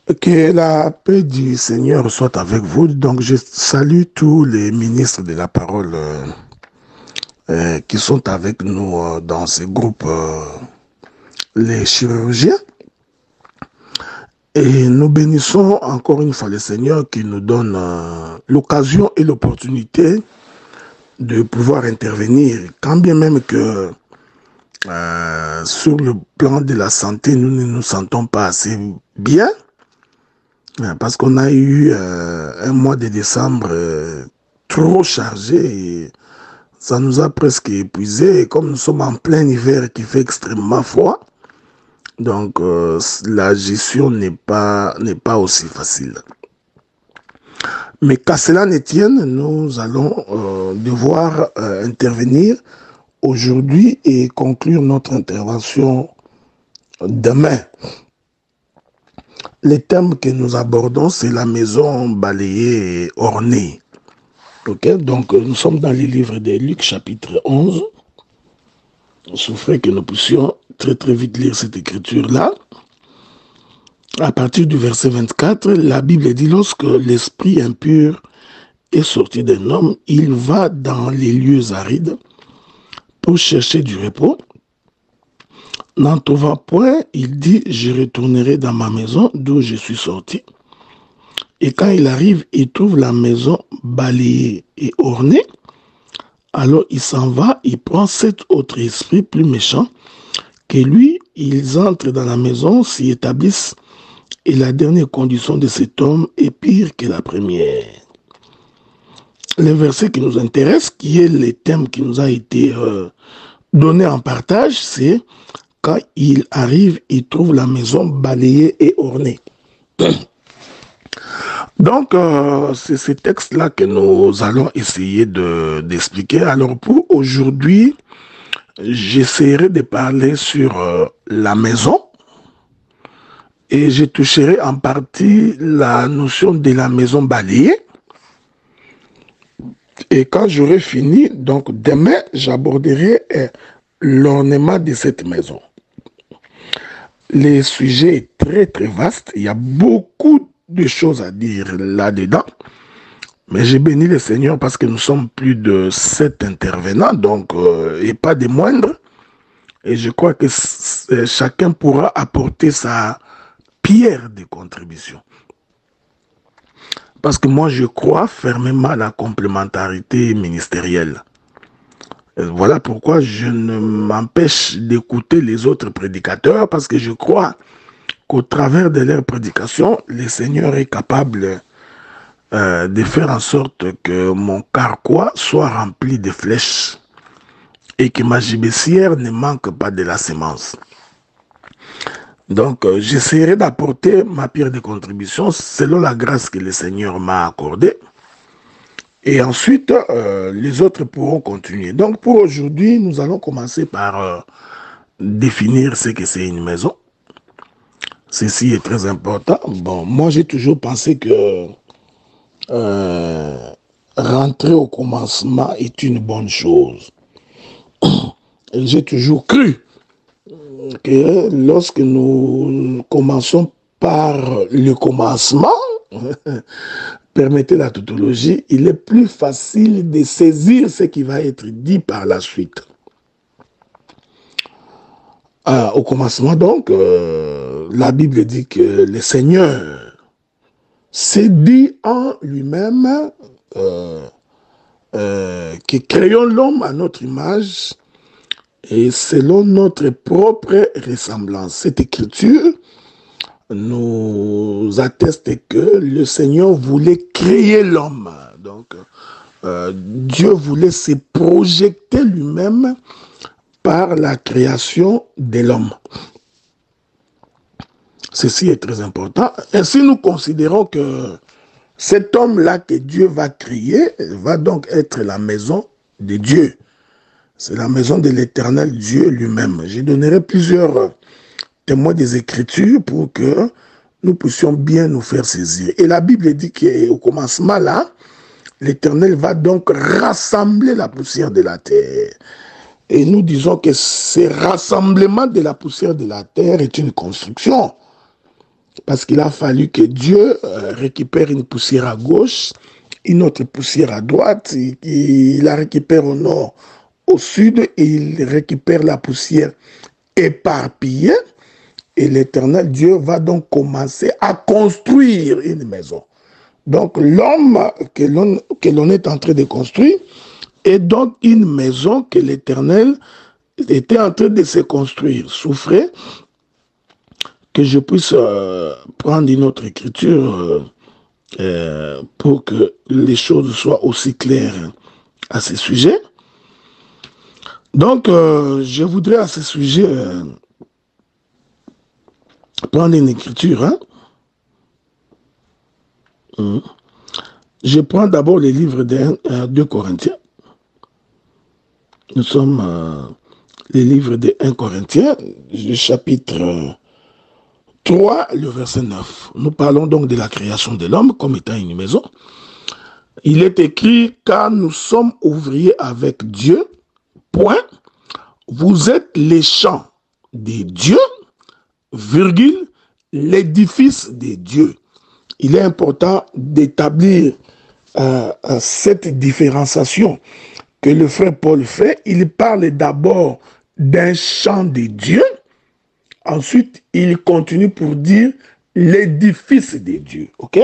Que la paix du Seigneur soit avec vous. Donc, je salue tous les ministres de la parole qui sont avec nous dans ce groupe, les chirurgiens. Et nous bénissons encore une fois le Seigneur qui nous donne l'occasion et l'opportunité de pouvoir intervenir, quand bien même que sur le plan de la santé, nous ne nous sentons pas assez bien. Parce qu'on a eu un mois de décembre trop chargé et ça nous a presque épuisé. Et comme nous sommes en plein hiver qui fait extrêmement froid, donc la gestion n'est pas aussi facile. Mais qu'à cela ne tienne, nous allons devoir intervenir aujourd'hui et conclure notre intervention demain. Les thèmes que nous abordons, c'est la maison balayée et ornée. Okay? Donc, nous sommes dans les livres de Luc, chapitre 11. Je souffrais que nous puissions très très vite lire cette écriture-là. À partir du verset 24, la Bible dit, lorsque l'esprit impur est sorti d'un homme, il va dans les lieux arides pour chercher du repos. N'en trouvant point, il dit, je retournerai dans ma maison d'où je suis sorti. Et quand il arrive, il trouve la maison balayée et ornée. Alors il s'en va, il prend 7 autres esprits plus méchants que lui. Ils entrent dans la maison, s'y établissent. Et la dernière condition de cet homme est pire que la première. Le verset qui nous intéresse, qui est le thème qui nous a été donné en partage, c'est quand il arrive, il trouve la maison balayée et ornée. Donc, c'est ce texte-là que nous allons essayer d'expliquer. Alors, pour aujourd'hui, j'essaierai de parler sur la maison et je toucherai en partie la notion de la maison balayée. Et quand j'aurai fini, donc demain, j'aborderai l'ornement de cette maison. Le sujet est très très vaste, il y a beaucoup de choses à dire là-dedans, mais j'ai béni le Seigneur parce que nous sommes plus de 7 intervenants, donc et pas des moindres, et je crois que chacun pourra apporter sa pierre de contribution. Parce que moi je crois fermement à la complémentarité ministérielle. Voilà pourquoi je ne m'empêche d'écouter les autres prédicateurs, parce que je crois qu'au travers de leur prédication, le Seigneur est capable de faire en sorte que mon carquois soit rempli de flèches et que ma gibecière ne manque pas de la semence. Donc, j'essaierai d'apporter ma pierre de contribution selon la grâce que le Seigneur m'a accordée. Et ensuite, les autres pourront continuer. Donc, pour aujourd'hui, nous allons commencer par définir ce que c'est une maison. Ceci est très important. Bon, moi, j'ai toujours pensé que rentrer au commencement est une bonne chose. Et j'ai toujours cru que lorsque nous commençons par le commencement, permettez la tautologie, il est plus facile de saisir ce qui va être dit par la suite. Au commencement, donc, la Bible dit que le Seigneur s'est dit en lui-même que créons l'homme à notre image et selon notre propre ressemblance. Cette écriture nous atteste que le Seigneur voulait créer l'homme. Donc, Dieu voulait se projeter lui-même par la création de l'homme. Ceci est très important. Ainsi, nous considérons que cet homme-là que Dieu va créer va donc être la maison de Dieu. C'est la maison de l'Éternel Dieu lui-même. Je donnerai plusieurs témoins des Écritures pour que nous puissions bien nous faire saisir. Et la Bible dit qu'au commencement là, l'Éternel va donc rassembler la poussière de la terre. Et nous disons que ce rassemblement de la poussière de la terre est une construction. parce qu'il a fallu que Dieu récupère une poussière à gauche, une autre poussière à droite, il la récupère au nord, au sud, et il récupère la poussière éparpillée, et l'Éternel Dieu va donc commencer à construire une maison. Donc l'homme que l'on est en train de construire est donc une maison que l'Éternel était en train de se construire. Souffrez que je puisse prendre une autre écriture pour que les choses soient aussi claires à ce sujet. Donc, je voudrais à ce sujet prendre une écriture. Je prends d'abord les livres de 2 Corinthiens. Nous sommes les livres de 1 Corinthiens, le chapitre 3, le verset 9. Nous parlons donc de la création de l'homme comme étant une maison. Il est écrit, car nous sommes ouvriers avec Dieu, point, vous êtes les champs des dieux, virgule, l'édifice des dieux. Il est important d'établir cette différenciation que le frère Paul fait. Il parle d'abord d'un champ des dieux, ensuite il continue pour dire l'édifice des dieux. Ok?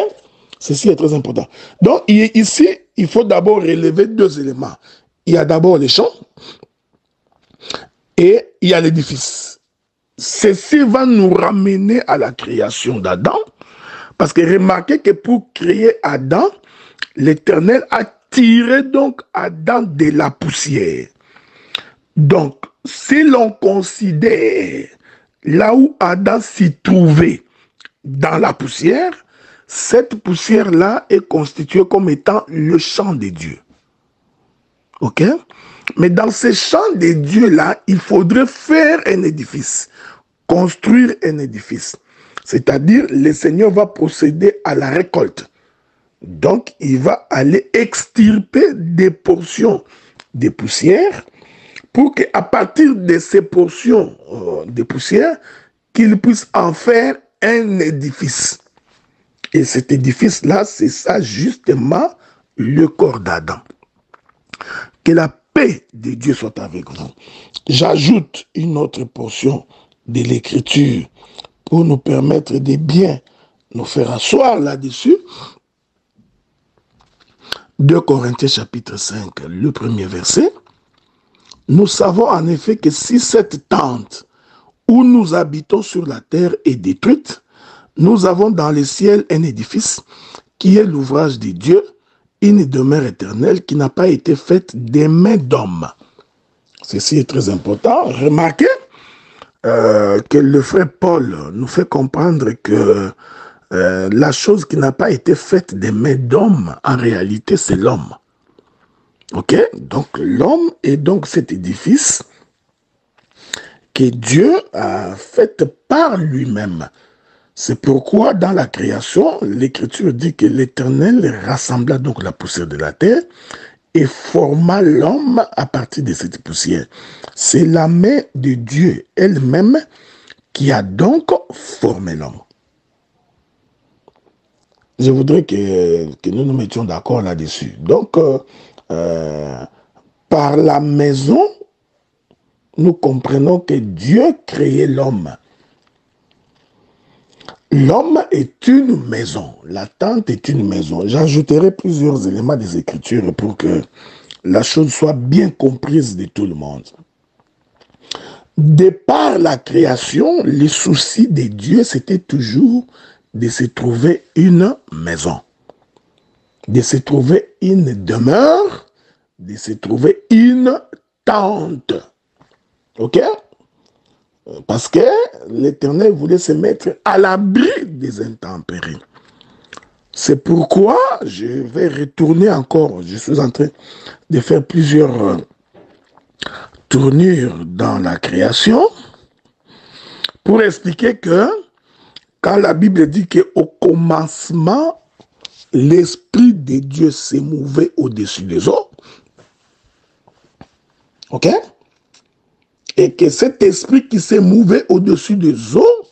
Ceci est très important. Donc ici, il faut d'abord relever 2 éléments. Il y a d'abord les champs et il y a l'édifice. Ceci va nous ramener à la création d'Adam, parce que remarquez que pour créer Adam, l'Éternel a tiré donc Adam de la poussière. Donc, si l'on considère là où Adam s'y trouvait dans la poussière, cette poussière-là est constituée comme étant le champ des dieux. Ok? Mais dans ce champ des dieux-là, il faudrait faire un édifice, construire un édifice. C'est-à-dire, le Seigneur va procéder à la récolte. Donc, il va aller extirper des portions de poussière pour qu'à partir de ces portions de poussière, qu'il puisse en faire un édifice. Et cet édifice-là, c'est ça justement le corps d'Adam. Que la paix de Dieu soit avec vous. J'ajoute une autre portion de l'Écriture pour nous permettre de bien nous faire asseoir là-dessus. 2 Corinthiens chapitre 5, le premier verset. Nous savons en effet que si cette tente où nous habitons sur la terre est détruite, nous avons dans les ciels un édifice qui est l'ouvrage de Dieu, une demeure éternelle qui n'a pas été faite des mains d'hommes. Ceci est très important. Remarquez que le frère Paul nous fait comprendre que la chose qui n'a pas été faite des mains d'hommes, en réalité, c'est l'homme. Ok? Donc, l'homme est donc cet édifice que Dieu a fait par lui-même. C'est pourquoi, dans la création, l'Écriture dit que l'Éternel rassembla donc la poussière de la terre et forma l'homme à partir de cette poussière. C'est la main de Dieu elle-même qui a donc formé l'homme. Je voudrais que nous nous mettions d'accord là-dessus. Donc, par la maison, nous comprenons que Dieu créait l'homme. L'homme est une maison. La tente est une maison. J'ajouterai plusieurs éléments des Écritures pour que la chose soit bien comprise de tout le monde. De par la création, les soucis de Dieu, c'était toujours de se trouver une maison, de se trouver une demeure, de se trouver une tente. Ok? Parce que l'Éternel voulait se mettre à l'abri des intempéries. C'est pourquoi je vais retourner encore. Je suis en train de faire plusieurs tournures dans la création pour expliquer que quand la Bible dit qu'au commencement, l'Esprit de Dieu s'est mouvé au-dessus des eaux, ok? Et que cet esprit qui s'est mouvé au-dessus des eaux,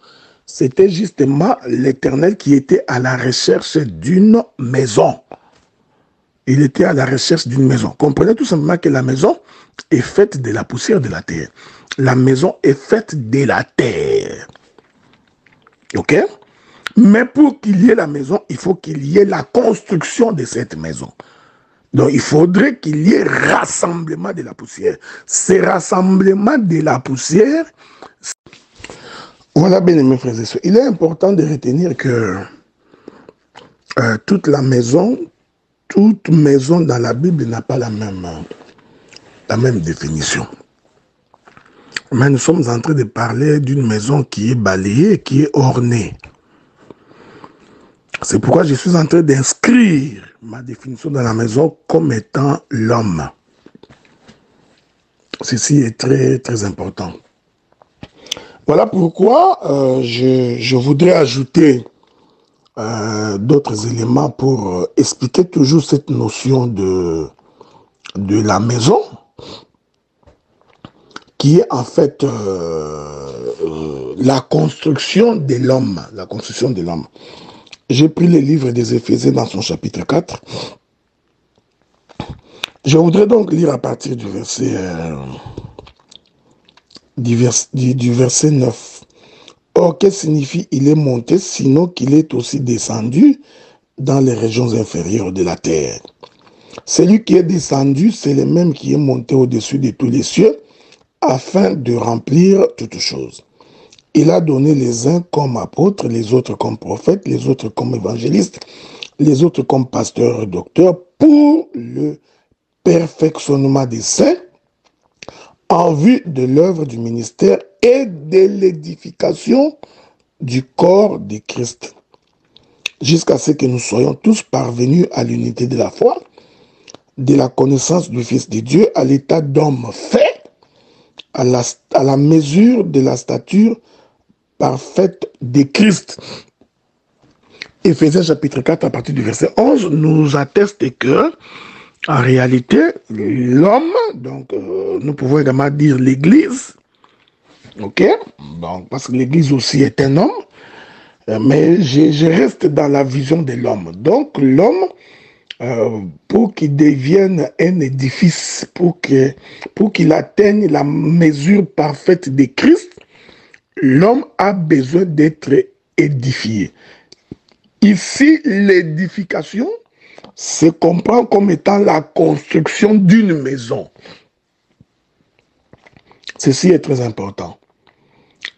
c'était justement l'Éternel qui était à la recherche d'une maison. Il était à la recherche d'une maison. Comprenez tout simplement que la maison est faite de la poussière de la terre. La maison est faite de la terre. Ok? Mais pour qu'il y ait la maison, il faut qu'il y ait la construction de cette maison. Donc, il faudrait qu'il y ait rassemblement de la poussière. Ces rassemblements de la poussière, voilà, bien aimés frères et sœurs, il est important de retenir que toute maison dans la Bible n'a pas la même définition. Mais nous sommes en train de parler d'une maison qui est balayée, qui est ornée. C'est pourquoi je suis en train d'inscrire ma définition dans la maison comme étant l'homme. Ceci est très, très important. Voilà pourquoi je voudrais ajouter d'autres éléments pour expliquer toujours cette notion de la maison, qui est en fait la construction de l'homme. La construction de l'homme. J'ai pris le livre des Éphésiens dans son chapitre 4. Je voudrais donc lire à partir du verset, du verset 9. Or, qu'est-ce que signifie il est monté, sinon qu'il est aussi descendu dans les régions inférieures de la terre. Celui qui est descendu, c'est le même qui est monté au-dessus de tous les cieux, afin de remplir toutes choses. Il a donné les uns comme apôtres, les autres comme prophètes, les autres comme évangélistes, les autres comme pasteurs et docteurs, pour le perfectionnement des saints, en vue de l'œuvre du ministère et de l'édification du corps de Christ, jusqu'à ce que nous soyons tous parvenus à l'unité de la foi, de la connaissance du Fils de Dieu, à l'état d'homme fait, à la mesure de la stature parfaite de Christ. Éphésiens chapitre 4 à partir du verset 11 nous atteste que en réalité l'homme, donc nous pouvons également dire l'église, ok, donc parce que l'église aussi est un homme, mais je reste dans la vision de l'homme. Donc l'homme, pour qu'il devienne un édifice, pour qu'il atteigne la mesure parfaite de Christ, l'homme a besoin d'être édifié. Ici, l'édification se comprend comme étant la construction d'une maison. Ceci est très important.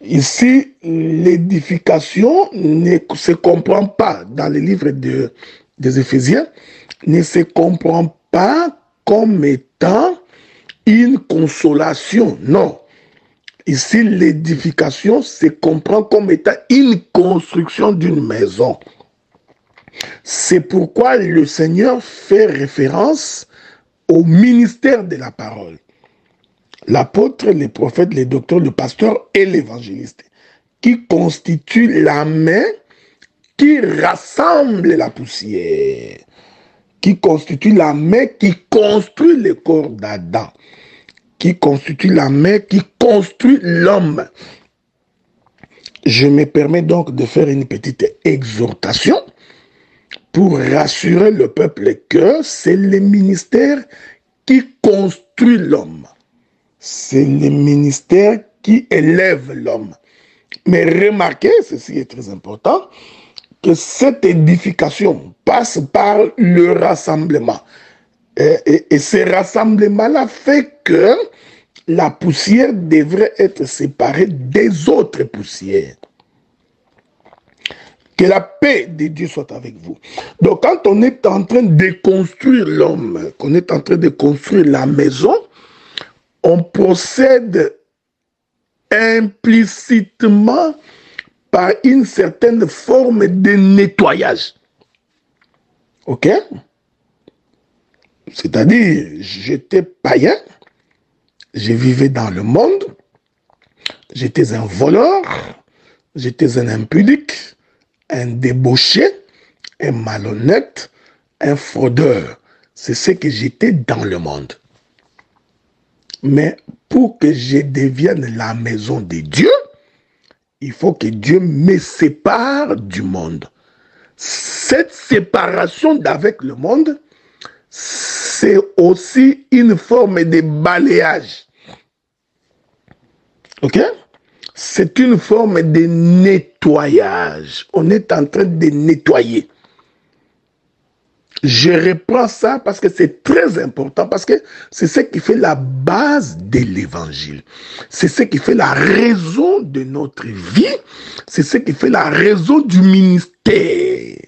Ici, l'édification ne se comprend pas, dans le livre des Éphésiens, ne se comprend pas comme étant une consolation, non. Ici, l'édification se comprend comme étant une construction d'une maison. C'est pourquoi le Seigneur fait référence au ministère de la parole. L'apôtre, les prophètes, les docteurs, le pasteur et l'évangéliste, qui constituent la main qui rassemble la poussière, qui constitue la main qui construit le corps d'Adam, qui constitue la main qui construit l'homme. Je me permets donc de faire une petite exhortation pour rassurer le peuple que c'est le ministère qui construit l'homme. C'est le ministère qui élève l'homme. Mais remarquez, ceci est très important, que cette édification passe par le rassemblement. Et ce rassemblement-là fait que la poussière devrait être séparée des autres poussières. Que la paix de Dieu soit avec vous. Donc quand on est en train de construire l'homme, qu'on est en train de construire la maison, on procède implicitement par une certaine forme de nettoyage. Ok? C'est-à-dire, j'étais païen, je vivais dans le monde, j'étais un voleur, j'étais un impudique, un débauché, un malhonnête, un fraudeur. C'est ce que j'étais dans le monde. Mais pour que je devienne la maison de Dieu, il faut que Dieu me sépare du monde. Cette séparation d'avec le monde, c'est aussi une forme de balayage. Ok? C'est une forme de nettoyage. On est en train de nettoyer. Je reprends ça parce que c'est très important, parce que c'est ce qui fait la base de l'évangile. C'est ce qui fait la raison de notre vie. C'est ce qui fait la raison du ministère.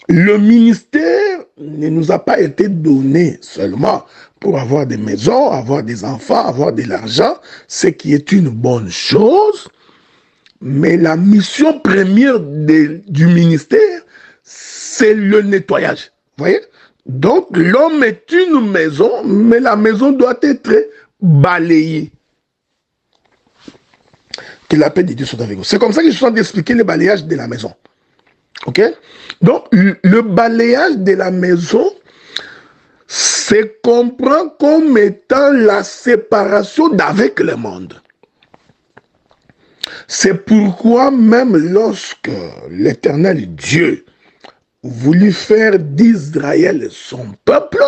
Le ministère ne nous a pas été donné seulement pour avoir des maisons, avoir des enfants, avoir de l'argent, ce qui est une bonne chose. Mais la mission première du ministère, c'est le nettoyage. Vous voyez? Donc, l'homme est une maison, mais la maison doit être balayée. Que la paix de Dieu soit avec vous. C'est comme ça que je suis en train d'expliquer le balayage de la maison. Ok? Donc, le balayage de la maison se comprend comme étant la séparation d'avec le monde. C'est pourquoi même lorsque l'Éternel Dieu voulut faire d'Israël son peuple,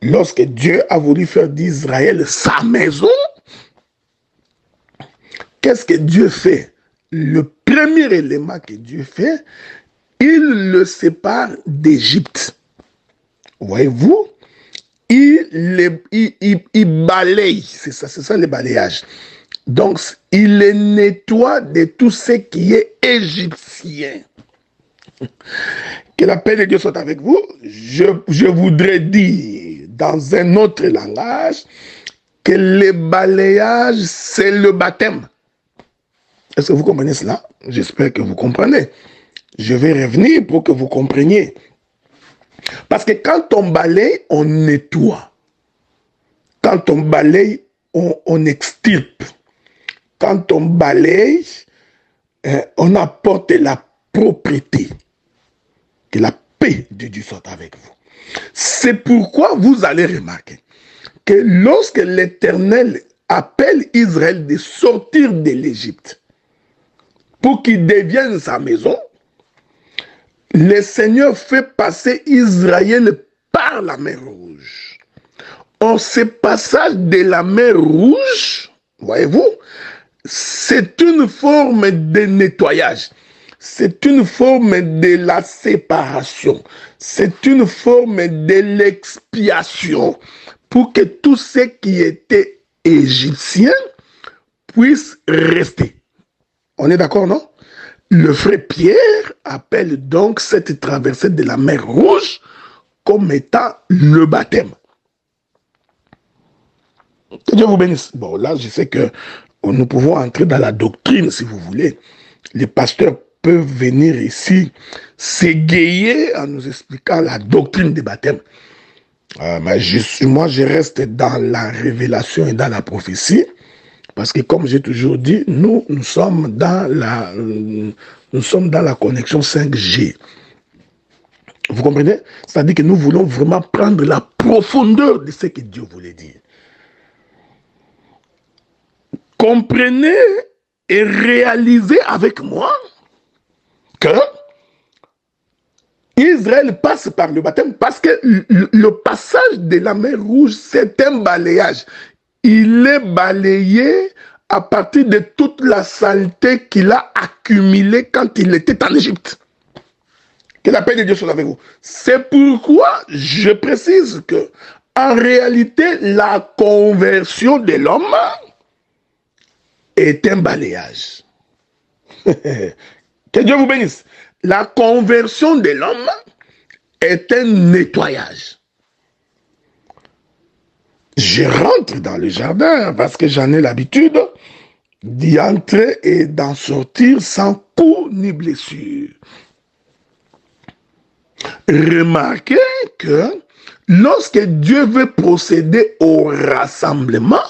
lorsque Dieu a voulu faire d'Israël sa maison, qu'est-ce que Dieu fait? Le premier élément que Dieu fait, il le sépare d'Égypte. Voyez-vous? Il balaye, c'est ça le balayage. Donc, il les nettoie de tout ce qui est égyptien. Que la paix de Dieu soit avec vous. Je voudrais dire, dans un autre langage, que le balayage, c'est le baptême. Est-ce que vous comprenez cela? J'espère que vous comprenez. Je vais revenir pour que vous compreniez. Parce que quand on balaye, on nettoie. Quand on balaye, on extirpe. Quand on balaye, on apporte la propriété. Que la paix de Dieu soit avec vous. C'est pourquoi vous allez remarquer que lorsque l'Éternel appelle Israël de sortir de l'Égypte pour qu'il devienne sa maison, le Seigneur fait passer Israël par la mer Rouge. Or, ce passage de la mer Rouge, voyez-vous, c'est une forme de nettoyage. C'est une forme de la séparation. C'est une forme de l'expiation pour que tout ce qui était égyptien puisse rester. On est d'accord, non? Le frère Pierre appelle donc cette traversée de la mer Rouge comme étant le baptême. Que Dieu vous bénisse. Bon, là, je sais que nous pouvons entrer dans la doctrine, si vous voulez. Les pasteurs peuvent venir ici s'égayer en nous expliquant la doctrine des baptêmes. Mais moi, je reste dans la révélation et dans la prophétie. Parce que comme j'ai toujours dit, nous sommes dans la connexion 5G. Vous comprenez? C'est-à-dire que nous voulons vraiment prendre la profondeur de ce que Dieu voulait dire. Comprenez et réalisez avec moi que Israël passe par le baptême parce que le passage de la mer Rouge, c'est un balayage. Il est balayé à partir de toute la saleté qu'il a accumulée quand il était en Égypte. Que la paix de Dieu soit avec vous. C'est pourquoi je précise que, en réalité, la conversion de l'homme est un balayage. Que Dieu vous bénisse. La conversion de l'homme est un nettoyage. Je rentre dans le jardin parce que j'en ai l'habitude d'y entrer et d'en sortir sans coup ni blessure. Remarquez que lorsque Dieu veut procéder au rassemblement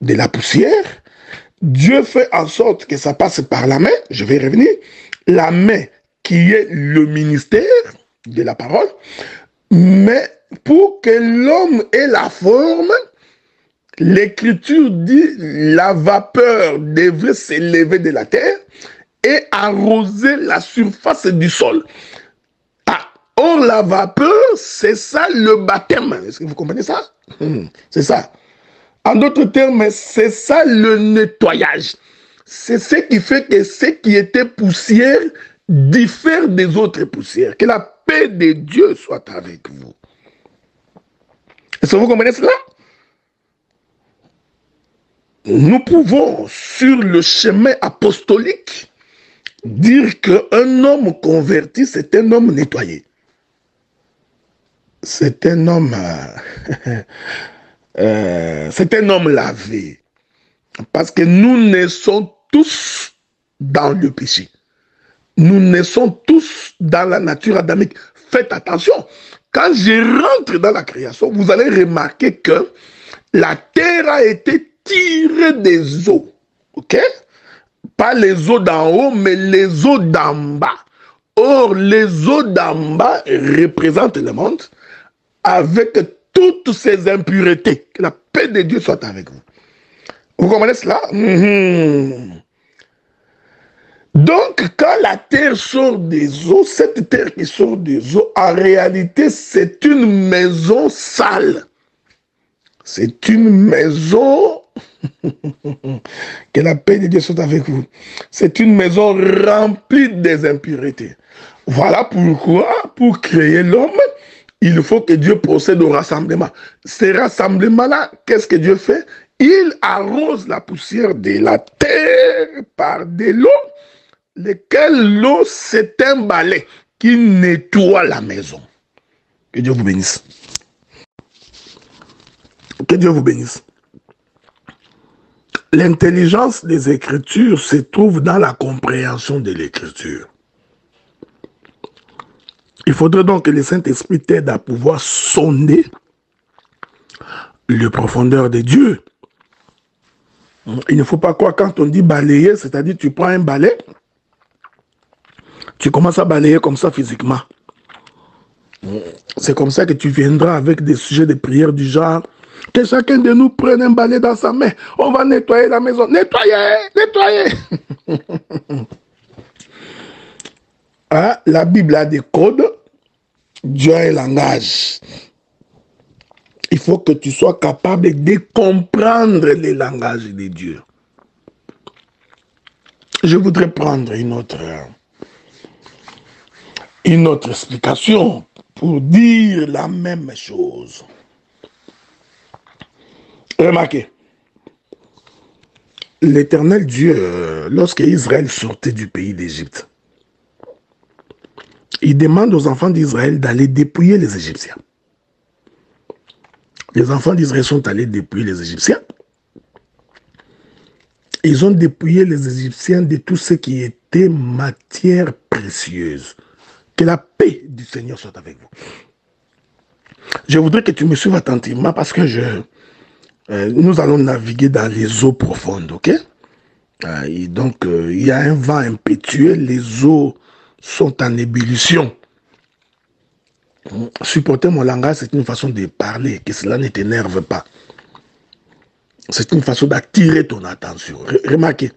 de la poussière, Dieu fait en sorte que ça passe par la main, je vais revenir, la main qui est le ministère de la parole, mais pour que l'homme ait la forme, L'Écriture dit la vapeur devait s'élever de la terre et arroser la surface du sol. Ah, or, la vapeur, c'est ça le baptême. Est-ce que vous comprenez ça? C'est ça. En d'autres termes, c'est ça le nettoyage. C'est ce qui fait que ce qui était poussière diffère des autres poussières. Que la paix de Dieu soit avec vous. Est-ce que vous comprenez cela? Nous pouvons, sur le chemin apostolique, dire qu'un homme converti, c'est un homme nettoyé. C'est un homme... c'est un homme lavé. Parce que nous naissons tous dans le péché. Nous naissons tous dans la nature adamique. Faites attention. Quand je rentre dans la création, vous allez remarquer que la terre a été tirée des eaux. Ok? Pas les eaux d'en haut, mais les eaux d'en bas. Or, les eaux d'en bas représentent le monde avec toutes ces impuretés. Que la paix de Dieu soit avec vous. Vous comprenez cela? Donc, quand la terre sort des eaux, cette terre qui sort des eaux, en réalité, c'est une maison sale. C'est une maison... que la paix de Dieu soit avec vous. C'est une maison remplie des impuretés. Voilà pourquoi, pour créer l'homme, il faut que Dieu procède au rassemblement. Ces rassemblements-là, qu'est-ce que Dieu fait? Il arrose la poussière de la terre par de l'eau, lequel l'eau, c'est un balai qui nettoie la maison. Que Dieu vous bénisse. Que Dieu vous bénisse. L'intelligence des Écritures se trouve dans la compréhension de l'Écriture. Il faudrait donc que le Saint-Esprit t'aide à pouvoir sonder les profondeurs de Dieu. Il ne faut pas croire quand on dit balayer, c'est-à-dire tu prends un balai, tu commences à balayer comme ça physiquement. C'est comme ça que tu viendras avec des sujets de prière du genre que chacun de nous prenne un balai dans sa main. On va nettoyer la maison. Nettoyer, nettoyer. Hein? La Bible a des codes. Dieu a un langage. Il faut que tu sois capable de comprendre les langages de Dieu. Je voudrais prendre une autre explication pour dire la même chose. Remarquez, l'Éternel Dieu, lorsque Israël sortait du pays d'Égypte, il demande aux enfants d'Israël d'aller dépouiller les Égyptiens. Les enfants d'Israël sont allés dépouiller les Égyptiens. Ils ont dépouillé les Égyptiens de tout ce qui était matière précieuse. Que la paix du Seigneur soit avec vous. Je voudrais que tu me suives attentivement parce que nous allons naviguer dans les eaux profondes, ok? Et donc, il y a un vent impétueux, les eaux sont en ébullition. Supporter mon langage, c'est une façon de parler, que cela ne t'énerve pas. C'est une façon d'attirer ton attention. Remarquez,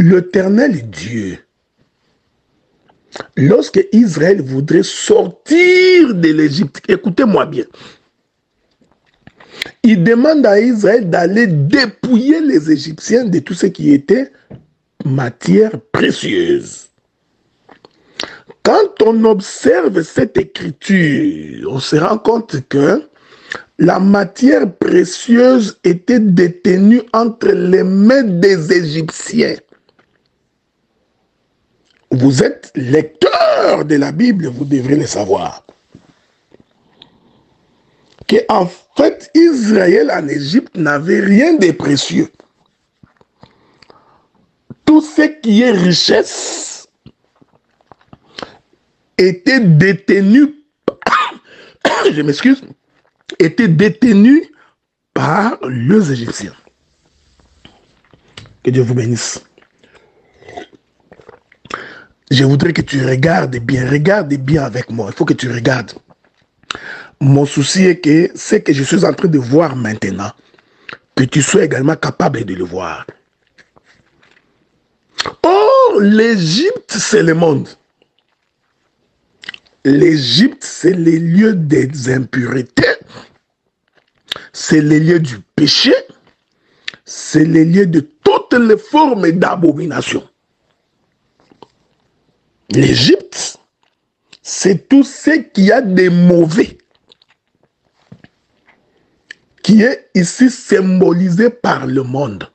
l'Éternel Dieu, lorsque Israël voudrait sortir de l'Égypte, écoutez-moi bien, il demande à Israël d'aller dépouiller les Égyptiens de tout ce qui était matière précieuse. Quand on observe cette écriture, on se rend compte que la matière précieuse était détenue entre les mains des Égyptiens. Vous êtes lecteur de la Bible, vous devrez le savoir. Qu'en fait, Israël en Égypte n'avait rien de précieux. Tout ce qui est richesse était détenu, je m'excuse, était détenu par les Égyptiens. Que Dieu vous bénisse. Je voudrais que tu regardes bien avec moi. Il faut que tu regardes. Mon souci est que ce que je suis en train de voir maintenant, que tu sois également capable de le voir. Or, l'Égypte, c'est le monde. L'Égypte, c'est les lieux des impuretés, c'est les lieux du péché, c'est les lieux de toutes les formes d'abomination. L'Égypte, c'est tout ce qu'il y a de mauvais, qui est ici symbolisé par le monde.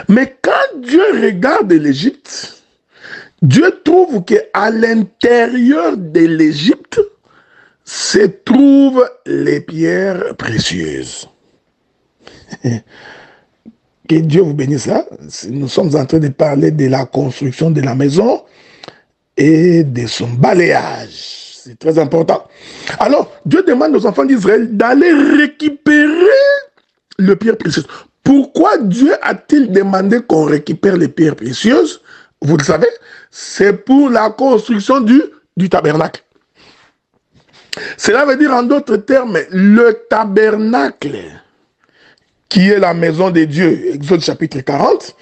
Mais quand Dieu regarde l'Égypte, Dieu trouve qu'à l'intérieur de l'Égypte se trouvent les pierres précieuses. Que Dieu vous bénisse. Hein? Nous sommes en train de parler de la construction de la maison et de son balayage. C'est très important. Alors, Dieu demande aux enfants d'Israël d'aller récupérer les pierres précieuses. Pourquoi Dieu a-t-il demandé qu'on récupère les pierres précieuses? Vous le savez, c'est pour la construction du tabernacle. Cela veut dire en d'autres termes, le tabernacle, qui est la maison de Dieu, Exode chapitre 40,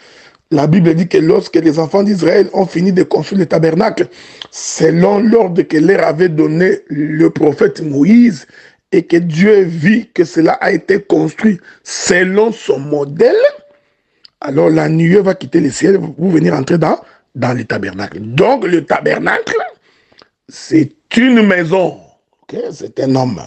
la Bible dit que lorsque les enfants d'Israël ont fini de construire le tabernacle, selon l'ordre que leur avait donné le prophète Moïse, et que Dieu vit que cela a été construit selon son modèle, alors la nuée va quitter le ciel pour venir entrer dans le tabernacle. Donc le tabernacle, c'est une maison. Okay? C'est un homme.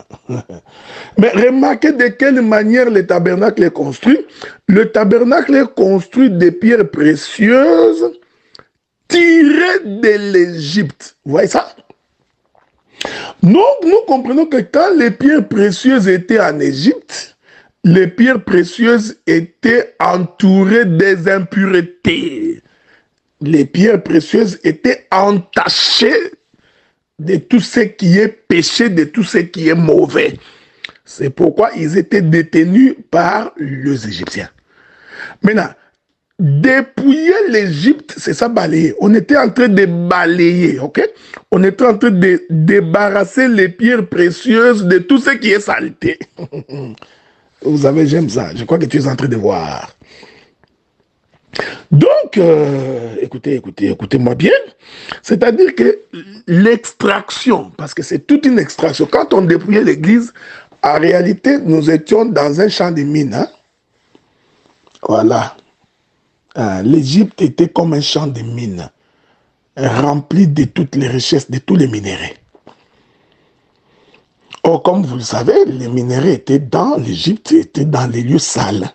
Mais remarquez de quelle manière le tabernacle est construit. Le tabernacle est construit de pierres précieuses tirées de l'Égypte. Vous voyez ça? Donc, nous comprenons que quand les pierres précieuses étaient en Égypte, les pierres précieuses étaient entourées des impuretés. Les pierres précieuses étaient entachées de tout ce qui est péché, de tout ce qui est mauvais. C'est pourquoi ils étaient détenus par les Égyptiens. Maintenant, dépouiller l'Égypte, c'est ça balayer. On était en train de balayer, ok? On était en train de débarrasser les pierres précieuses de tout ce qui est saleté. Vous savez, j'aime ça. Je crois que tu es en train de voir. Donc, écoutez-moi bien. C'est-à-dire que l'extraction, parce que c'est toute une extraction. Quand on dépouillait l'église, en réalité, nous étions dans un champ de mines. Hein? Voilà. L'Égypte était comme un champ de mines, rempli de toutes les richesses, de tous les minéraux. Or, comme vous le savez, les minéraux étaient dans l'Égypte, étaient dans les lieux sales.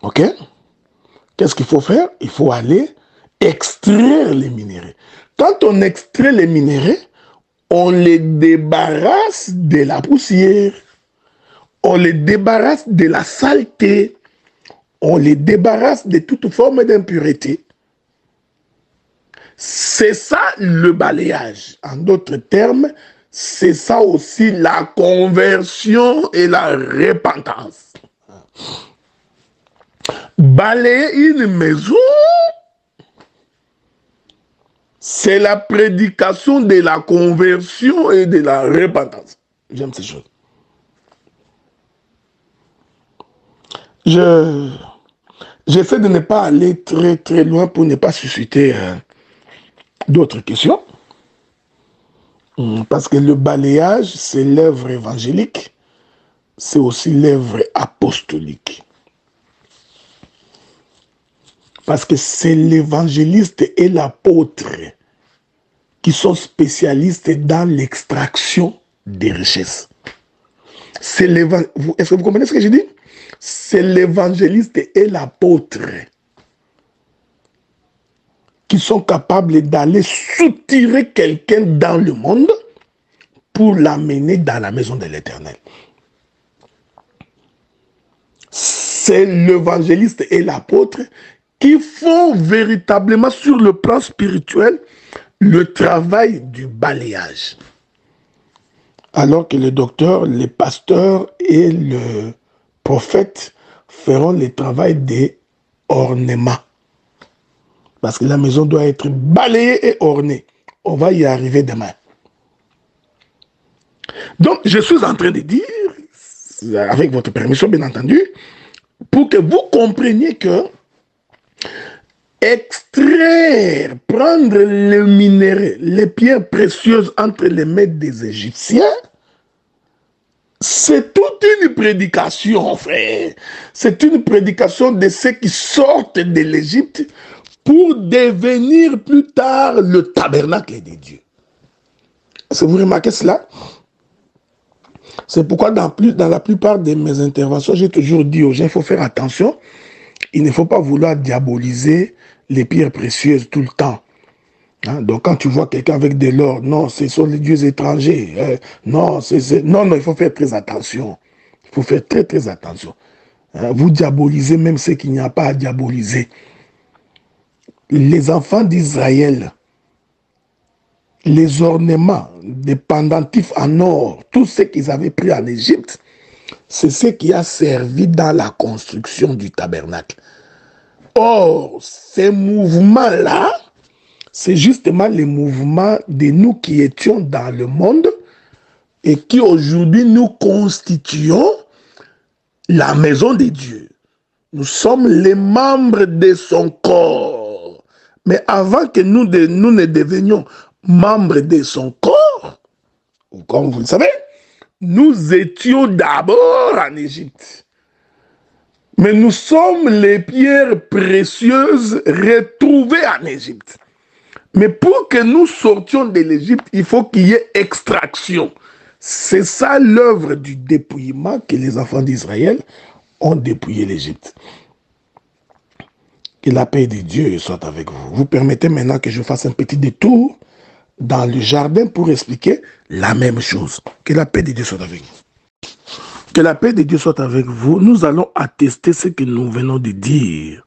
Ok? Qu'est-ce qu'il faut faire? Il faut aller extraire les minéraux. Quand on extrait les minéraux, on les débarrasse de la poussière, on les débarrasse de la saleté, on les débarrasse de toute forme d'impureté. C'est ça le balayage. En d'autres termes, c'est ça aussi la conversion et la repentance. Balayer une maison, c'est la prédication de la conversion et de la repentance. J'aime ces choses. J'essaie de ne pas aller très très loin pour ne pas susciter d'autres questions. Parce que le balayage, c'est l'œuvre évangélique, c'est aussi l'œuvre apostolique. Parce que c'est l'évangéliste et l'apôtre qui sont spécialistes dans l'extraction des richesses. Est-ce que vous comprenez ce que je dis? C'est l'évangéliste et l'apôtre qui sont capables d'aller soutirer quelqu'un dans le monde pour l'amener dans la maison de l'Éternel. C'est l'évangéliste et l'apôtre qui font véritablement sur le plan spirituel le travail du balayage. Alors que le docteur, les pasteurs et le prophète feront le travail des ornements. Parce que la maison doit être balayée et ornée. On va y arriver demain. Donc, je suis en train de dire, avec votre permission, bien entendu, pour que vous compreniez que extraire, prendre le minerai, les pierres précieuses entre les mains des Égyptiens, c'est toute une prédication, frère. C'est une prédication de ceux qui sortent de l'Égypte pour devenir plus tard le tabernacle de Dieu. Est-ce que vous remarquez cela? C'est pourquoi dans la plupart de mes interventions, j'ai toujours dit aux gens, il faut faire attention. Il ne faut pas vouloir diaboliser les pierres précieuses tout le temps. Hein? Donc quand tu vois quelqu'un avec de l'or, non, ce sont les dieux étrangers. Non, non, il faut faire très attention. Il faut faire très, très attention. Hein? Vous diabolisez même ce qu'il n'y a pas à diaboliser. Les enfants d'Israël, les ornements, des pendentifs en or, tout ce qu'ils avaient pris en Égypte, c'est ce qui a servi dans la construction du tabernacle. Or, ces mouvements-là, c'est justement les mouvements de nous qui étions dans le monde et qui aujourd'hui nous constituons la maison de Dieu. Nous sommes les membres de son corps. Mais avant que nous ne devenions membres de son corps, comme vous le savez, nous étions d'abord en Égypte. Mais nous sommes les pierres précieuses retrouvées en Égypte. Mais pour que nous sortions de l'Égypte, il faut qu'il y ait extraction. C'est ça l'œuvre du dépouillement que les enfants d'Israël ont dépouillé l'Égypte. Que la paix de Dieu soit avec vous. Vous permettez maintenant que je fasse un petit détour dans le jardin pour expliquer la même chose. Que la paix de Dieu soit avec vous. Que la paix de Dieu soit avec vous. Nous allons attester ce que nous venons de dire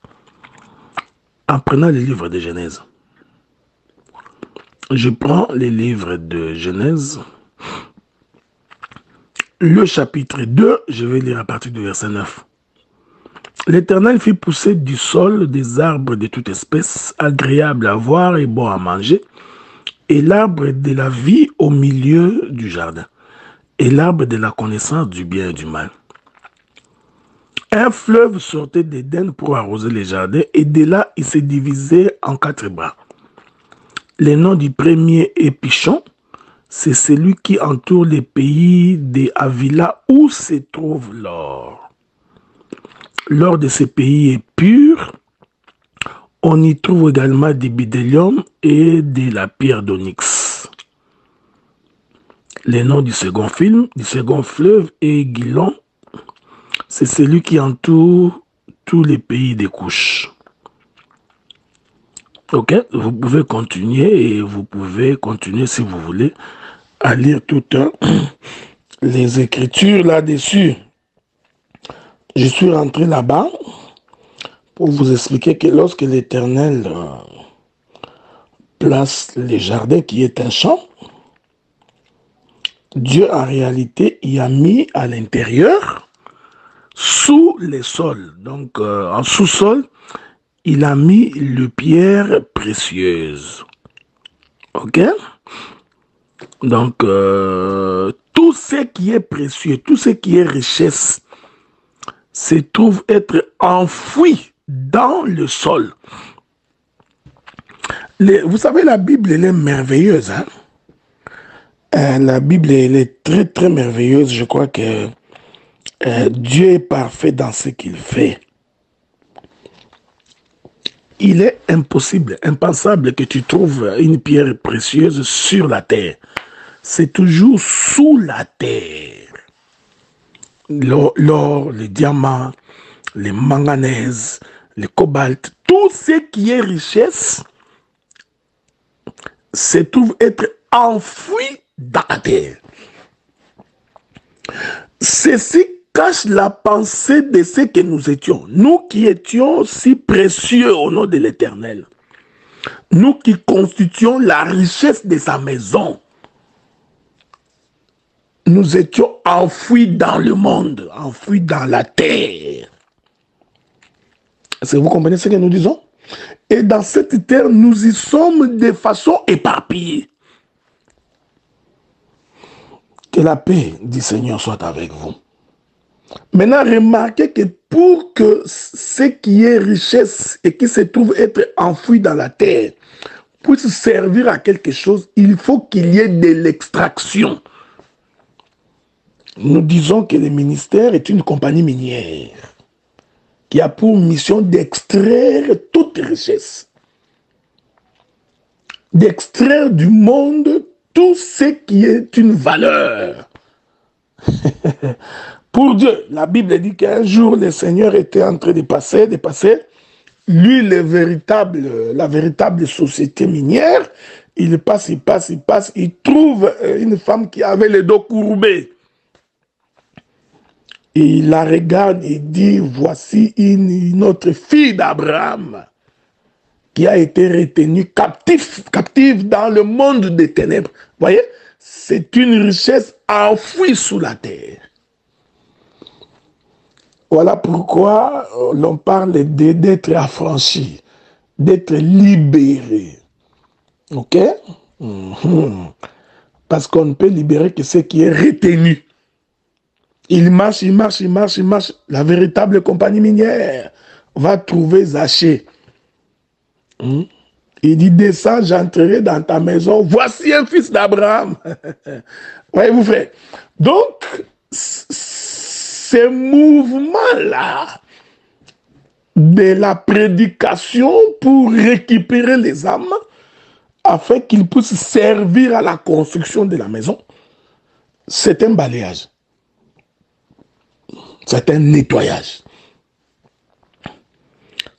en prenant le livre de Genèse. Je prends les livres de Genèse. Le chapitre 2, je vais lire à partir du verset 9. L'Éternel fit pousser du sol des arbres de toute espèce, agréables à voir et bons à manger, et l'arbre de la vie au milieu du jardin, et l'arbre de la connaissance du bien et du mal. Un fleuve sortait d'Éden pour arroser les jardins, et de là il se divisait en 4 bras. Le nom du premier est Pichon, c'est celui qui entoure les pays des Havila où se trouve l'or. L'or de ces pays est pur. On y trouve également du bidélium et de la pierre d'onyx. Le nom du second fleuve est Guilon. C'est celui qui entoure tous les pays des couches. Ok, vous pouvez continuer et vous pouvez continuer si vous voulez à lire toutes les écritures là-dessus. Je suis rentré là-bas pour vous expliquer que lorsque l'Éternel place les jardins qui est un champ, Dieu en réalité y a mis à l'intérieur, sous les sols, donc en sous-sol, il a mis le pierre précieuse. Ok? Donc, tout ce qui est précieux, tout ce qui est richesse, se trouve être enfoui dans le sol. Vous savez, la Bible, elle est merveilleuse. Hein? La Bible, elle est très, très merveilleuse. Je crois que Dieu est parfait dans ce qu'il fait. Il est impossible, impensable que tu trouves une pierre précieuse sur la terre. C'est toujours sous la terre. L'or, les diamants, les manganèses, le cobalt, tout ce qui est richesse se trouve être enfoui dans la terre. Ceci cache la pensée de ce que nous étions. Nous qui étions si précieux au nom de l'Éternel. Nous qui constituions la richesse de sa maison. Nous étions enfouis dans le monde, enfouis dans la terre. Est-ce que vous comprenez ce que nous disons? Et dans cette terre, nous y sommes de façon éparpillée. Que la paix du Seigneur soit avec vous. Maintenant, remarquez que pour que ce qui est richesse et qui se trouve être enfoui dans la terre puisse servir à quelque chose, il faut qu'il y ait de l'extraction. Nous disons que le ministère est une compagnie minière qui a pour mission d'extraire toute richesse, d'extraire du monde tout ce qui est une valeur. Pour Dieu, la Bible dit qu'un jour, le Seigneur était en train de passer, lui, la véritable société minière, il passe, il trouve une femme qui avait les dos courbés. Et il la regarde et dit, voici une autre fille d'Abraham qui a été retenue captive dans le monde des ténèbres. Vous voyez, c'est une richesse enfouie sous la terre. Voilà pourquoi l'on parle d'être affranchi, d'être libéré. Ok? Parce qu'on ne peut libérer que ce qui est retenu. Il marche. La véritable compagnie minière va trouver Zachée. Il dit, descends, j'entrerai dans ta maison. Voici un fils d'Abraham. Voyez-vous, frère? Donc, ce mouvement-là de la prédication pour récupérer les âmes afin qu'ils puissent servir à la construction de la maison, c'est un balayage. C'est un nettoyage.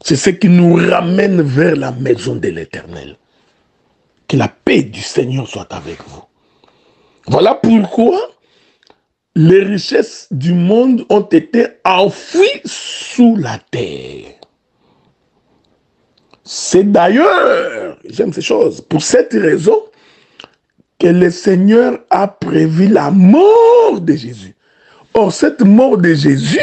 C'est ce qui nous ramène vers la maison de l'Éternel. Que la paix du Seigneur soit avec vous. Voilà pourquoi les richesses du monde ont été enfouies sous la terre. C'est d'ailleurs, j'aime ces choses, pour cette raison que le Seigneur a prévu la mort de Jésus. Or, cette mort de Jésus,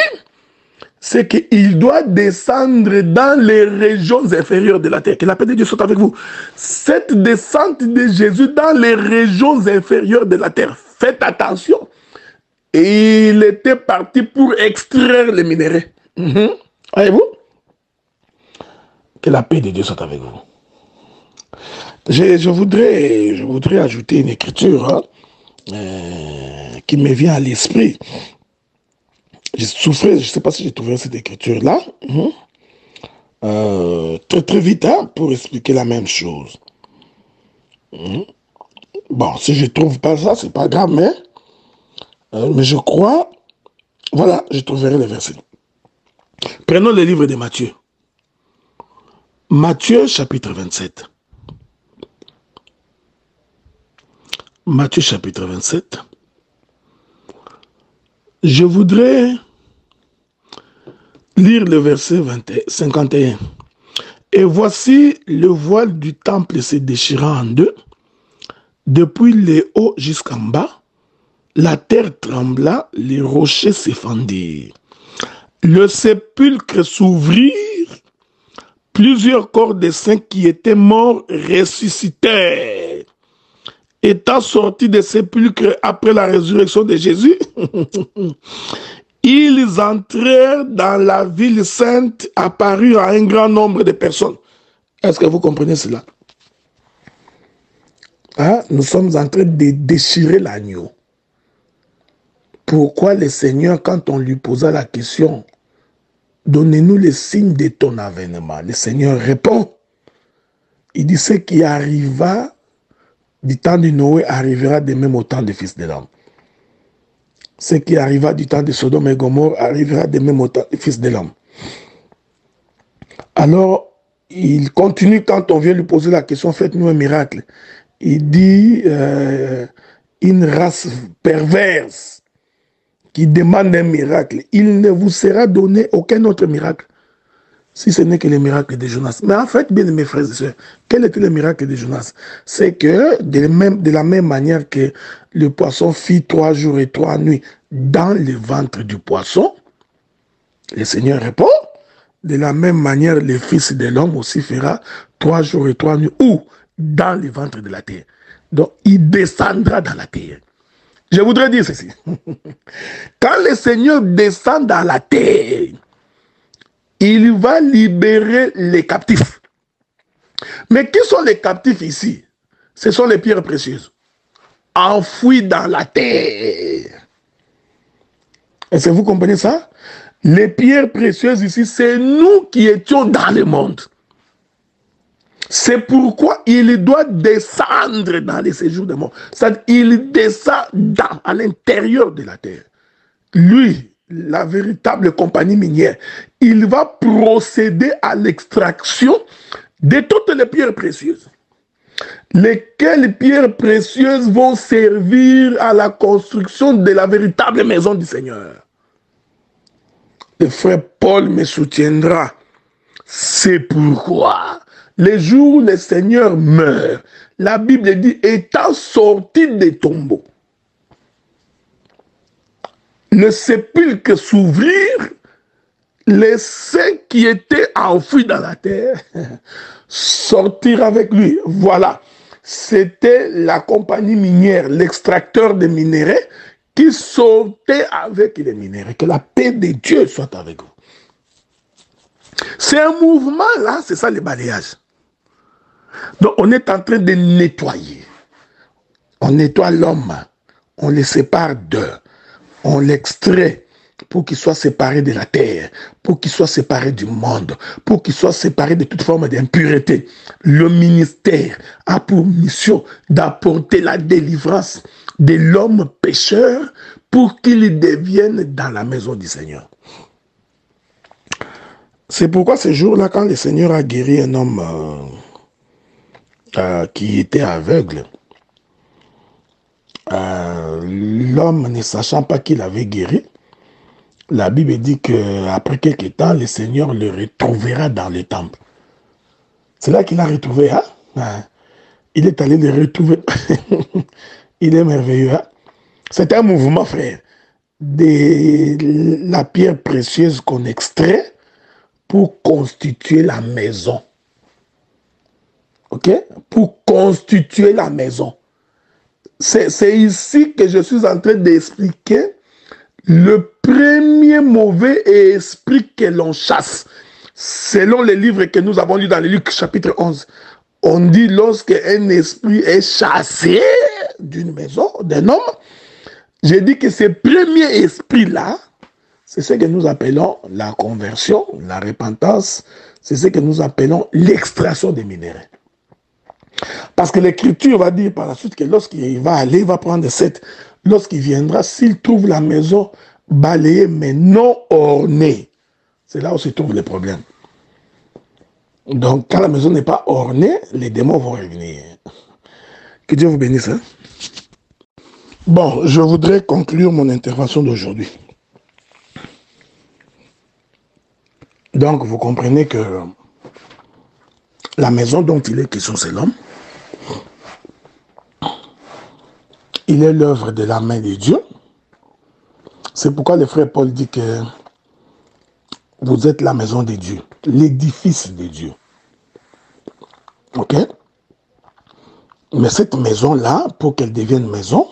c'est qu'il doit descendre dans les régions inférieures de la terre. Que la paix de Dieu soit avec vous. Cette descente de Jésus dans les régions inférieures de la terre, faites attention. Et il était parti pour extraire les minéraux. Voyez-vous? Que la paix de Dieu soit avec vous. Je voudrais ajouter une écriture qui me vient à l'esprit. Je souffrais, je ne sais pas si j'ai trouvé cette écriture-là. Très vite, pour expliquer la même chose. Bon, si je ne trouve pas ça, c'est pas grave, mais je crois, voilà, je trouverai les versets. Prenons le livre de Matthieu. Matthieu, chapitre 27. Matthieu, chapitre 27. Je voudrais lire le verset 51. Et voici le voile du temple se déchirant en deux, depuis le haut jusqu'en bas, la terre trembla, les rochers s'effandirent. Le sépulcre s'ouvrit, plusieurs corps des saints qui étaient morts ressuscitèrent. Étant sortis des sépulcres après la résurrection de Jésus, ils entrèrent dans la ville sainte, apparurent à un grand nombre de personnes. Est-ce que vous comprenez cela? Nous sommes en train de déchirer l'agneau. Pourquoi le Seigneur, quand on lui posa la question, donnez-nous les signes de ton avènement, le Seigneur répond. Il dit, ce qui arriva du temps de Noé arrivera de même au temps des fils de l'homme. Ce qui arriva du temps de Sodome et Gomorrhe arrivera de même au temps des fils de l'homme. Alors, il continue quand on vient lui poser la question, faites-nous un miracle. Il dit, une race perverse qui demande un miracle. Il ne vous sera donné aucun autre miracle, si ce n'est que le miracle de Jonas. Mais en fait, bien mes frères et sœurs, quel était le miracle de Jonas? C'est que de la même manière que le poisson fit 3 jours et 3 nuits dans le ventre du poisson, le Seigneur répond, de la même manière, le Fils de l'homme aussi fera 3 jours et 3 nuits, où? Dans le ventre de la terre. Donc, il descendra dans la terre. Je voudrais dire ceci. Quand le Seigneur descend dans la terre, il va libérer les captifs. Mais qui sont les captifs ici? Ce sont les pierres précieuses, enfouies dans la terre. Est-ce que vous comprenez ça? Les pierres précieuses ici, c'est nous qui étions dans le monde. C'est pourquoi il doit descendre dans les séjours de mort. C'est-à-dire qu'il descend à l'intérieur de la terre. Lui, la véritable compagnie minière, il va procéder à l'extraction de toutes les pierres précieuses. Lesquelles pierres précieuses vont servir à la construction de la véritable maison du Seigneur. Le frère Paul me soutiendra. C'est pourquoi, les jours où le Seigneur meurt, la Bible dit, étant sorti des tombeaux, le sépulcre s'ouvrir, les saints qui étaient enfouis dans la terre sortir avec lui. Voilà. C'était la compagnie minière, l'extracteur de minéraux qui sortait avec les minéraux. Que la paix de Dieu soit avec vous. C'est un mouvement là, c'est ça le balayage. Donc on est en train de nettoyer. On nettoie l'homme, on le sépare d'eux, on l'extrait pour qu'il soit séparé de la terre, pour qu'il soit séparé du monde, pour qu'il soit séparé de toute forme d'impureté. Le ministère a pour mission d'apporter la délivrance de l'homme pécheur pour qu'il devienne dans la maison du Seigneur. C'est pourquoi ce jour-là, quand le Seigneur a guéri un homme qui était aveugle, l'homme ne sachant pas qu'il avait guéri, la Bible dit qu'après quelques temps, le Seigneur le retrouvera dans le temple. C'est là qu'il a retrouvé. Hein? Il est allé le retrouver. Il est merveilleux. Hein? C'est un mouvement, frère, de la pierre précieuse qu'on extrait pour constituer la maison. OK? Pour constituer la maison. C'est ici que je suis en train d'expliquer le premier mauvais esprit que l'on chasse. Selon les livres que nous avons lus dans le Luc chapitre 11, on dit lorsque un esprit est chassé d'une maison, d'un homme, j'ai dit que ce premier esprit-là, c'est ce que nous appelons la conversion, la repentance, c'est ce que nous appelons l'extraction des minéraux. Parce que l'Écriture va dire par la suite que lorsqu'il va aller, il va prendre cette, lorsqu'il viendra, s'il trouve la maison balayée mais non ornée, c'est là où se trouve le problème. Donc quand la maison n'est pas ornée, les démons vont revenir. Que Dieu vous bénisse. Hein? Bon, je voudrais conclure mon intervention d'aujourd'hui. Donc vous comprenez que la maison dont il est question, c'est l'homme. Il est l'œuvre de la main de Dieu. C'est pourquoi le frère Paul dit que vous êtes la maison de Dieu, l'édifice de Dieu. Ok? Mais cette maison-là, pour qu'elle devienne maison,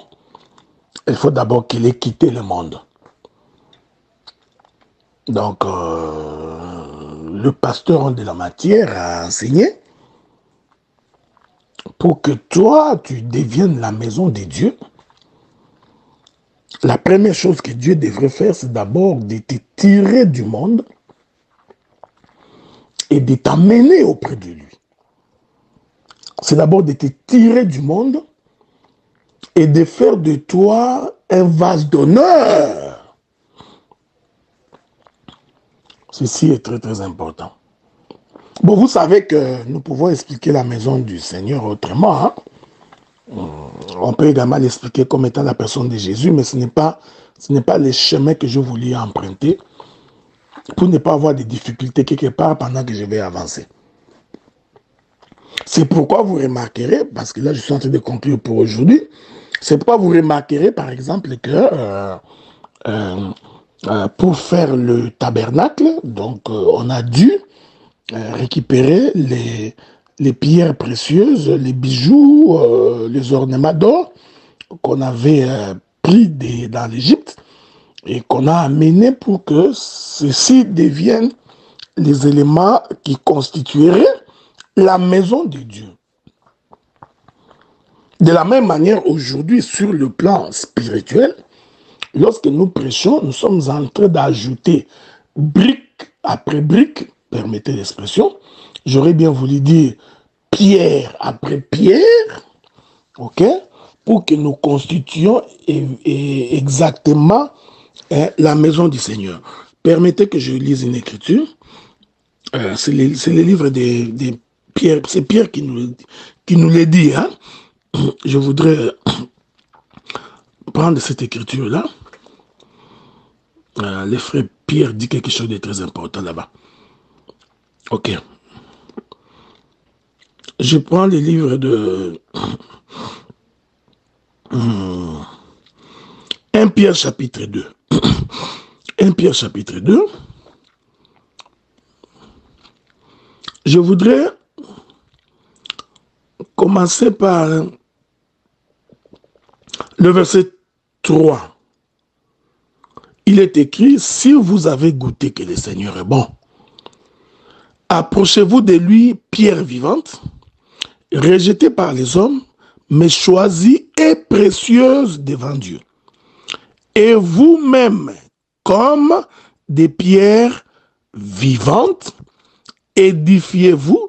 il faut d'abord qu'il ait quitté le monde. Donc, le pasteur de la matière a enseigné pour que toi, tu deviennes la maison de Dieu. La première chose que Dieu devrait faire, c'est d'abord de te tirer du monde et de t'amener auprès de lui. C'est d'abord de te tirer du monde et de faire de toi un vase d'honneur. Ceci est très très important. Bon, vous savez que nous pouvons expliquer la maison du Seigneur autrement. Hein? On peut également l'expliquer comme étant la personne de Jésus, mais ce n'est pas le chemin que je voulais emprunter pour ne pas avoir de difficultés quelque part pendant que je vais avancer. C'est pourquoi vous remarquerez, parce que là je suis en train de conclure pour aujourd'hui, c'est pourquoi vous remarquerez par exemple que pour faire le tabernacle, donc on a dû récupérer les pierres précieuses, les bijoux, les ornements d'or qu'on avait pris dans l'Égypte et qu'on a amené pour que ceci devienne les éléments qui constitueraient la maison de Dieu. De la même manière, aujourd'hui, sur le plan spirituel, lorsque nous prêchons, nous sommes en train d'ajouter brique après brique, permettez l'expression, j'aurais bien voulu dire pierre après pierre, ok, pour que nous constituions exactement la maison du Seigneur. Permettez que je lise une écriture. C'est le livre des Pierre, c'est Pierre qui nous le dit. Hein? Je voudrais prendre cette écriture-là. Le frère Pierre dit quelque chose de très important là-bas. Ok. Je prends les livres de 1 Pierre chapitre 2. 1 Pierre chapitre 2. Je voudrais commencer par le verset 3. Il est écrit, si vous avez goûté que le Seigneur est bon, approchez-vous de lui, pierre vivante, rejetée par les hommes, mais choisie et précieuse devant Dieu. Et vous-même, comme des pierres vivantes, édifiez-vous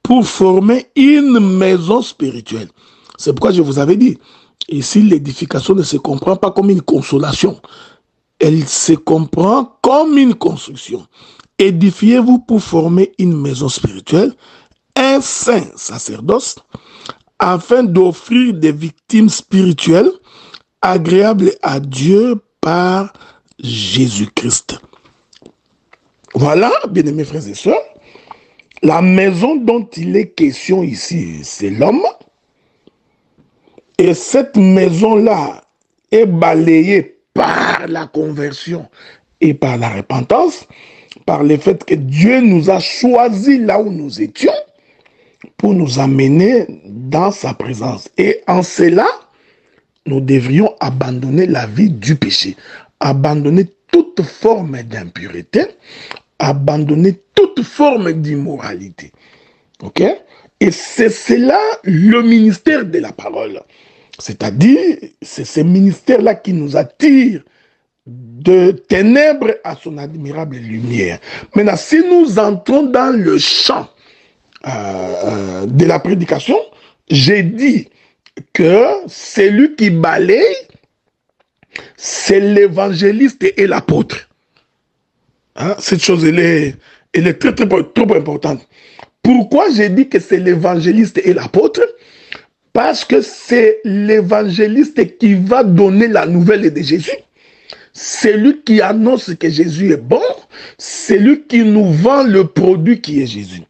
pour former une maison spirituelle. C'est pourquoi je vous avais dit, ici l'édification ne se comprend pas comme une consolation, elle se comprend comme une construction. Édifiez-vous pour former une maison spirituelle, un saint sacerdoce, afin d'offrir des victimes spirituelles agréables à Dieu par Jésus-Christ. Voilà, bien-aimés frères et sœurs, la maison dont il est question ici, c'est l'homme. Et cette maison-là est balayée par la conversion et par la repentance, par le fait que Dieu nous a choisis là où nous étions pour nous amener dans sa présence. Et en cela, nous devrions abandonner la vie du péché, abandonner toute forme d'impureté, abandonner toute forme d'immoralité. Ok? Et c'est cela le ministère de la parole. C'est-à-dire, c'est ce ministère-là qui nous attire de ténèbres à son admirable lumière. Maintenant, si nous entrons dans le champ de la prédication, j'ai dit que celui qui balaye, c'est l'évangéliste et l'apôtre. Hein? Cette chose, elle est très, trop importante. Pourquoi j'ai dit que c'est l'évangéliste et l'apôtre? Parce que c'est l'évangéliste qui va donner la nouvelle de Jésus. C'est lui qui annonce que Jésus est bon. C'est lui qui nous vend le produit qui est Jésus.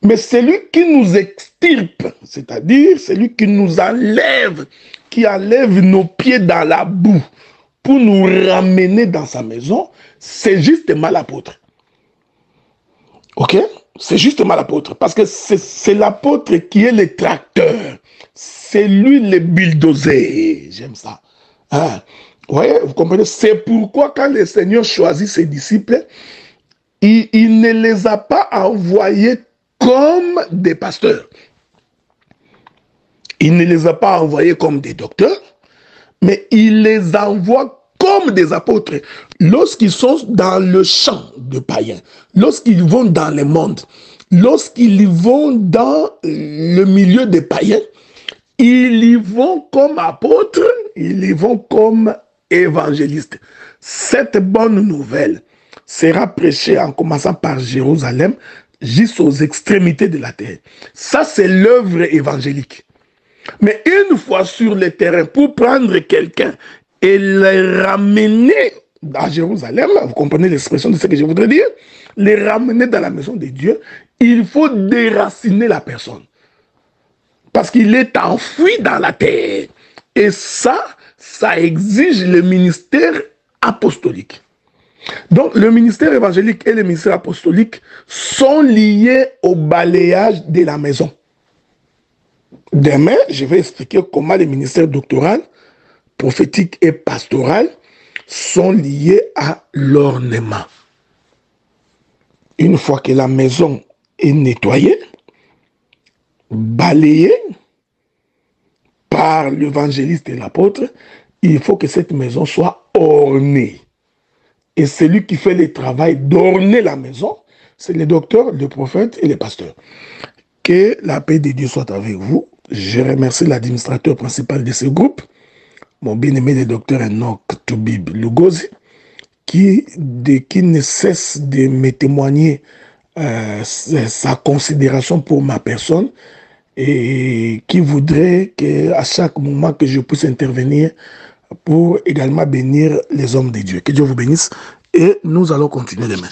Mais c'est lui qui nous extirpe, c'est-à-dire c'est lui qui nous enlève, qui enlève nos pieds dans la boue pour nous ramener dans sa maison. C'est justement l'apôtre. Ok? C'est justement l'apôtre. Parce que c'est l'apôtre qui est le tracteur. C'est lui le bulldozer. J'aime ça. Hein? Vous voyez, vous comprenez? C'est pourquoi quand le Seigneur choisit ses disciples, il ne les a pas envoyés comme des pasteurs. Il ne les a pas envoyés comme des docteurs, mais il les envoie comme des apôtres. Lorsqu'ils sont dans le champ de païens, lorsqu'ils vont dans le monde, lorsqu'ils vont dans le milieu des païens, ils y vont comme apôtres, ils y vont comme évangélistes. Cette bonne nouvelle sera prêchée en commençant par Jérusalem jusqu'aux extrémités de la terre. Ça, c'est l'œuvre évangélique. Mais une fois sur le terrain, pour prendre quelqu'un et le ramener à Jérusalem, vous comprenez l'expression de ce que je voudrais dire, les ramener dans la maison de Dieu, il faut déraciner la personne. Parce qu'il est enfoui dans la terre. Et ça exige le ministère apostolique. Donc, le ministère évangélique et le ministère apostolique sont liés au balayage de la maison. Demain, je vais expliquer comment le ministère doctoral prophétique et pastorale sont liées à l'ornement. Une fois que la maison est nettoyée, balayée par l'évangéliste et l'apôtre, il faut que cette maison soit ornée. Et celui qui fait le travail d'orner la maison, c'est le docteur, le prophète et le pasteur. Que la paix de Dieu soit avec vous. Je remercie l'administrateur principal de ce groupe, mon bien-aimé le docteur Enoch Toubib Lugozi, qui ne cesse de me témoigner sa considération pour ma personne et qui voudrait qu'à chaque moment que je puisse intervenir pour également bénir les hommes de Dieu. Que Dieu vous bénisse et nous allons continuer demain.